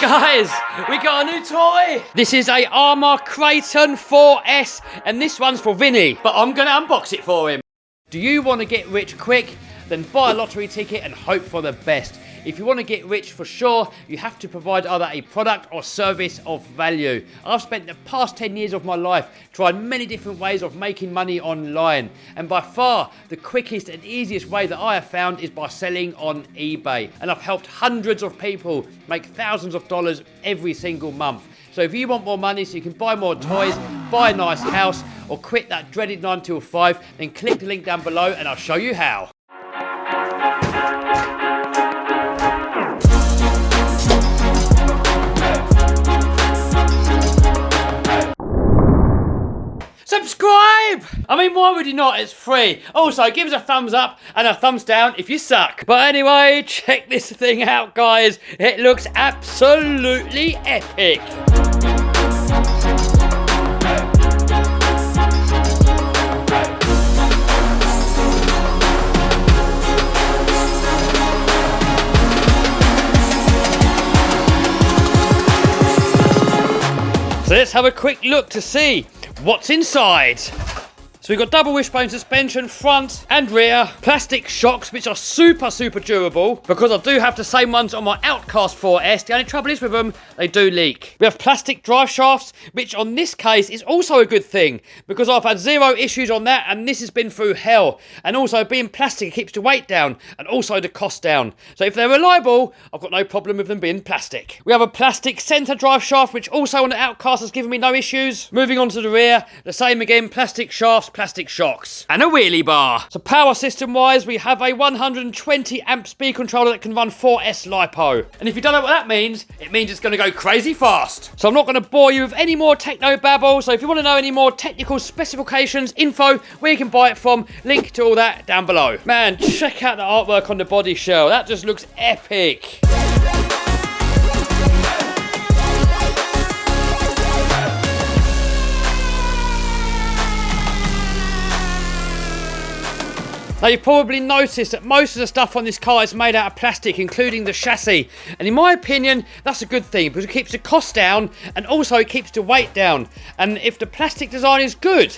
Guys, we got a new toy. This is a Arrma Kraton 4S, and this one's for Vinny, but I'm gonna unbox it for him. Do you want to get rich quick? Then buy a lottery ticket and hope for the best. If you want to get rich for sure, you have to provide either a product or service of value. I've spent the past 10 years of my life trying many different ways of making money online. And by far, the quickest and easiest way that I have found is by selling on eBay. And I've helped hundreds of people make thousands of dollars every single month. So if you want more money so you can buy more toys, buy a nice house, or quit that dreaded 9 till 5, then click the link down below and I'll show you how. Subscribe! I mean, why would you not? It's free. Also, give us a thumbs up and a thumbs down if you suck. But anyway, check this thing out, guys. It looks absolutely epic. So let's have a quick look to see what's inside. So we've got double wishbone suspension, front and rear, plastic shocks which are super durable, because I do have the same ones on my Outcast 4S. The only trouble is with them, they do leak. We have plastic drive shafts, which on this case is also a good thing, because I've had zero issues on that and this has been through hell. And also being plastic, it keeps the weight down and also the cost down. So if they're reliable, I've got no problem with them being plastic. We have a plastic centre drive shaft, which also on the Outcast has given me no issues. Moving on to the rear, the same again, plastic shafts, plastic shocks, and a wheelie bar. So power system wise, we have a 120 amp speed controller that can run 4S lipo. And if you don't know what that means, it means it's going to go crazy fast. So I'm not going to bore you with any more techno babble. So if you want to know any more technical specifications, info, where you can buy it from, link to all that down below. Man, check out the artwork on the body shell. That just looks epic. Now you've probably noticed that most of the stuff on this car is made out of plastic, including the chassis. And in my opinion, that's a good thing because it keeps the cost down and also it keeps the weight down. And if the plastic design is good,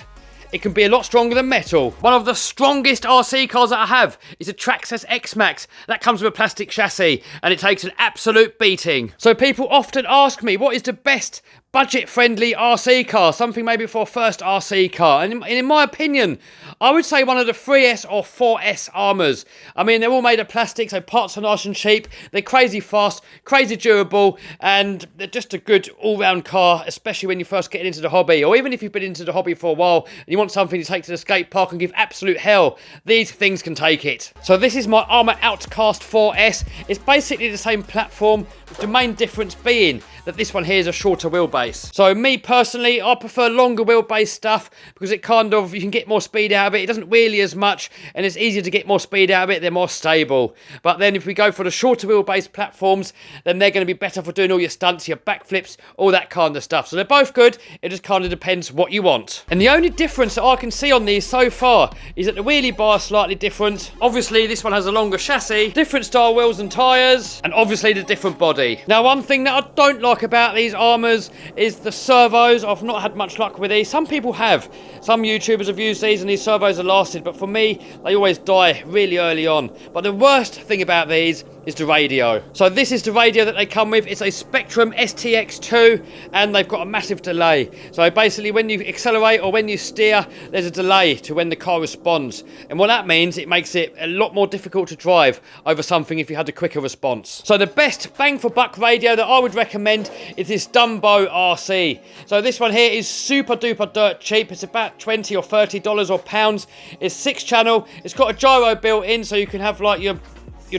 it can be a lot stronger than metal. One of the strongest RC cars that I have is a Traxxas X-Max. That comes with a plastic chassis and it takes an absolute beating. So people often ask me, what is the best budget-friendly RC car? Something maybe for a first RC car. And in my opinion, I would say one of the 3S or 4S Arrmas. I mean, they're all made of plastic, so parts are nice and cheap. They're crazy fast, crazy durable, and they're just a good all-round car, especially when you first get into the hobby, or even if you've been into the hobby for a while and you want something to take to the skate park and give absolute hell, these things can take it. So this is my Arrma Outcast 4S. It's basically the same platform, with the main difference being that this one here is a shorter wheelbase. So me personally, I prefer longer wheelbase stuff because it kind of, you can get more speed out of it. It doesn't wheelie as much and it's easier to get more speed out of it. They're more stable. But then if we go for the shorter wheelbase platforms, then they're going to be better for doing all your stunts, your backflips, all that kind of stuff. So they're both good. It just kind of depends what you want. And the only difference that I can see on these so far is that the wheelie bar is slightly different. Obviously this one has a longer chassis, different style wheels and tyres, and obviously the different body. Now one thing that I don't like about these Arrmas is the servos. I've not had much luck with these. Some people have. Some YouTubers have used these and these servos have lasted, but for me, they always die really early on. But the worst thing about these is the radio. So this is the radio that they come with. It's a Spectrum STX2 and they've got a massive delay. So basically when you accelerate or when you steer, there's a delay to when the car responds. And what that means, it makes it a lot more difficult to drive over something if you had a quicker response. So the best bang for buck radio that I would recommend is this Dumbo RC. So this one here is super duper dirt cheap. It's about $20 or $30 or pounds. It's 6-channel. It's got a gyro built in so you can have like your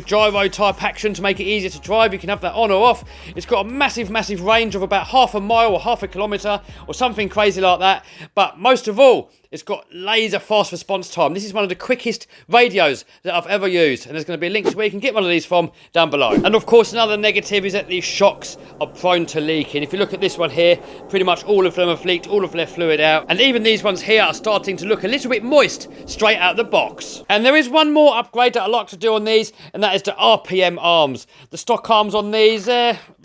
gyro type action to make it easier to drive. You can have that on or off. It's got a massive range of about half a mile or half a kilometre or something crazy like that. But most of all, it's got laser fast response time. This is one of the quickest radios that I've ever used. And there's going to be a link to where you can get one of these from down below. And of course, another negative is that these shocks are prone to leaking. If you look at this one here, pretty much all of them have leaked all of their fluid out. And even these ones here are starting to look a little bit moist straight out the box. And there is one more upgrade that I like to do on these, and that is the RPM arms. The stock arms on these,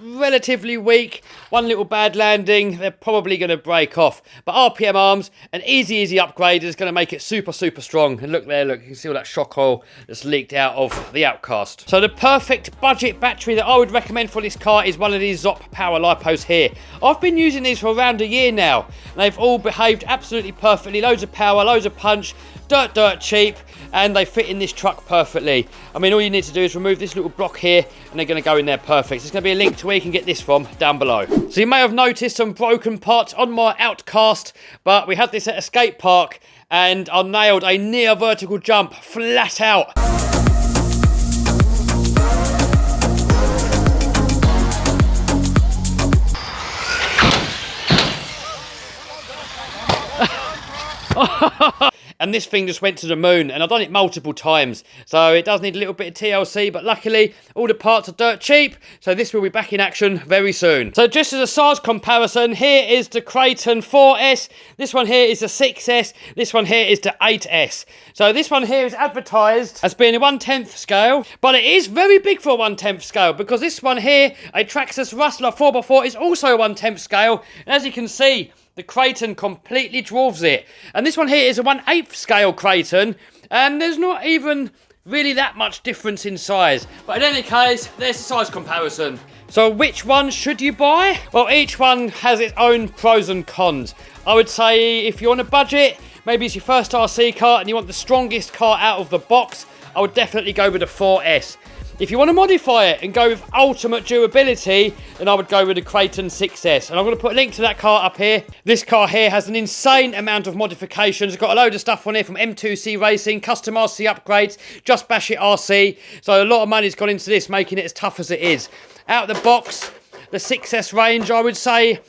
relatively weak. One little bad landing, they're probably going to break off. But RPM arms, an easy upgrade is going to make it super strong. And look there, look, you can see all that shock oil that's leaked out of the Outcast. So the perfect budget battery that I would recommend for this car is one of these Zop Power lipos here. I've been using these for around a year now, and they've all behaved absolutely perfectly. Loads of power, loads of punch, dirt cheap, and they fit in this truck perfectly. I mean, all you need to do is remove this little block here, and they're going to go in there perfect. There's going to be a link to where you can get this from down below. So you may have noticed some broken parts on my Outcast, but we had this at a skate park, and I nailed a near vertical jump flat out. And this thing just went to the moon, and I've done it multiple times, so it does need a little bit of TLC, but luckily all the parts are dirt cheap, so this will be back in action very soon. So just as a size comparison, here is the Kraton 4S, this one here is the 6S, this one here is the 8S. So this one here is advertised as being a 1/10 scale, but it is very big for a 1/10 scale, because this one here, a Traxxas Rustler 4x4, is also a 1/10 scale, and as you can see, the Kraton completely dwarfs it. And this one here is a 1/8 scale Kraton, and there's not even really that much difference in size. But in any case, there's the size comparison. So which one should you buy? Well, each one has its own pros and cons. I would say if you're on a budget, maybe it's your first RC car and you want the strongest car out of the box, I would definitely go with the 4S. If you want to modify it and go with ultimate durability, then I would go with the Kraton 6S. And I'm going to put a link to that car up here. This car here has an insane amount of modifications. It's got a load of stuff on here from M2C Racing, custom RC upgrades, Just Bash It RC. So a lot of money's gone into this, making it as tough as it is. Out of the box, the 6S range, I would say,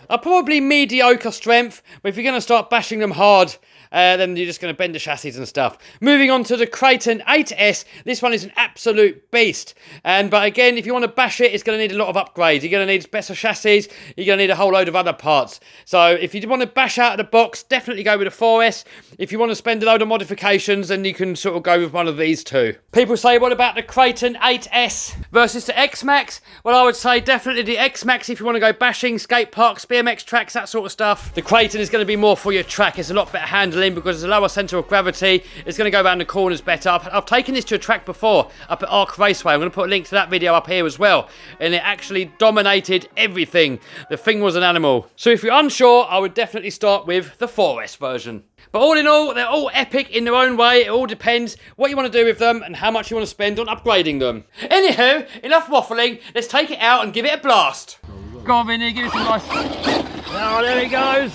are probably mediocre strength. But if you're going to start bashing them hard, then you're just going to bend the chassis and stuff. Moving on to the Kraton 8S, this one is an absolute beast. But again, if you want to bash it, it's going to need a lot of upgrades. You're going to need better chassis, you're going to need a whole load of other parts. So if you want to bash out of the box, definitely go with the 4S. If you want to spend a load of modifications, then you can sort of go with one of these two. People say, what about the Kraton 8S versus the X-Max? Well, I would say definitely the X-Max if you want to go bashing, skate parks, BMX tracks, that sort of stuff. The Kraton is going to be more for your track. It's a lot better handling because there's a lower centre of gravity. It's going to go around the corners better. I've taken this to a track before up at Arc Raceway. I'm going to put a link to that video up here as well, and it actually dominated everything. The thing was an animal. So if you're unsure, I would definitely start with the 4S version. But all in all, they're all epic in their own way. It all depends what you want to do with them and how much you want to spend on upgrading them. Anywho, enough waffling. Let's take it out and give it a blast. Go on, Vinny, give it some nice... Oh, there he goes.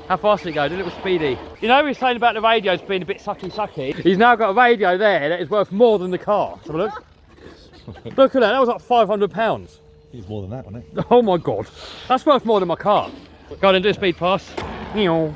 How fast did it go? Did it was speedy. You know, we were saying about the radios being a bit sucky. He's now got a radio there that is worth more than the car. Have a look. Look at that. That was like £500. It's more than that, wasn't it? Oh my God. That's worth more than my car. Go on and do a speed pass. Meow.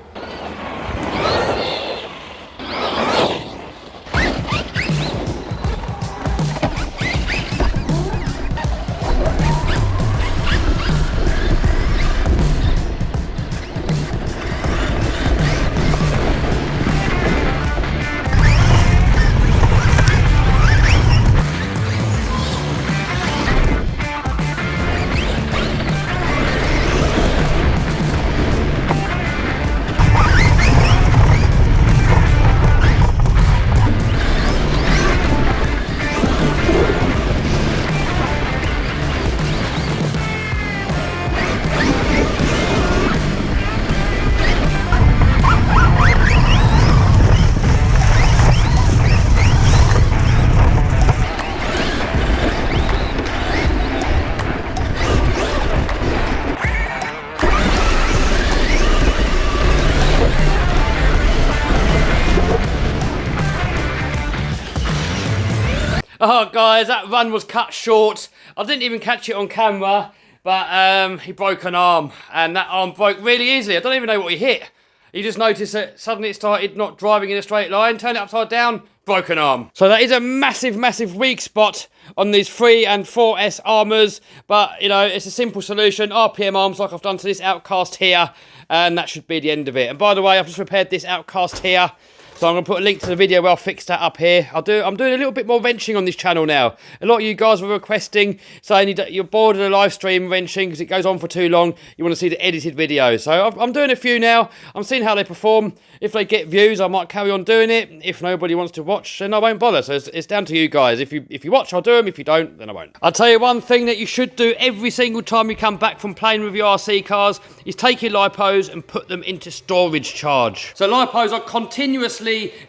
Oh guys, that run was cut short. I didn't even catch it on camera, but he broke an arm, and that arm broke really easily. I don't even know what he hit. You just noticed that suddenly it started not driving in a straight line, turned it upside down, broken arm. So that is a massive weak spot on these 3 and 4S Arrmas, but you know, it's a simple solution. RPM arms like I've done to this Outcast here, and that should be the end of it. And by the way, I've just repaired this Outcast here. So I'm going to put a link to the video where I'll fix that up here. I'm doing a little bit more wrenching on this channel now. A lot of you guys were requesting, saying you're bored of the live stream wrenching because it goes on for too long. You want to see the edited videos. So I'm doing a few now. I'm seeing how they perform. If they get views, I might carry on doing it. If nobody wants to watch, then I won't bother. So it's down to you guys. If you watch, I'll do them. If you don't, then I won't. I'll tell you one thing that you should do every single time you come back from playing with your RC cars is take your lipos and put them into storage charge. So lipos are continuously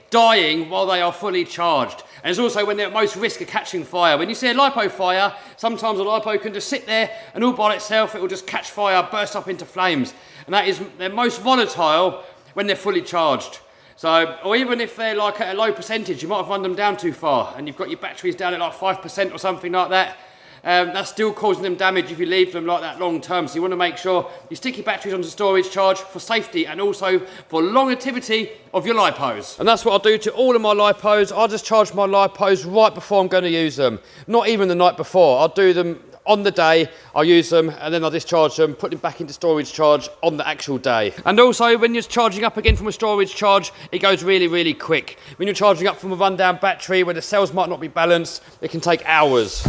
dying while they are fully charged. And it's also when they're at most risk of catching fire. When you see a lipo fire, sometimes a lipo can just sit there and all by itself, it will just catch fire, burst up into flames. And they're most volatile when they're fully charged. So, or even if they're like at a low percentage, you might have run them down too far and you've got your batteries down at like 5% or something like that. That's still causing them damage if you leave them like that long term. So you want to make sure you stick your batteries onto storage charge for safety and also for longevity of your lipos. And that's what I'll do to all of my lipos. I'll just charge my lipos right before I'm going to use them. Not even the night before. I'll do them on the day, I'll use them and then I'll discharge them, put them back into storage charge on the actual day. And also when you're charging up again from a storage charge, it goes really, really quick. When you're charging up from a rundown battery where the cells might not be balanced, it can take hours.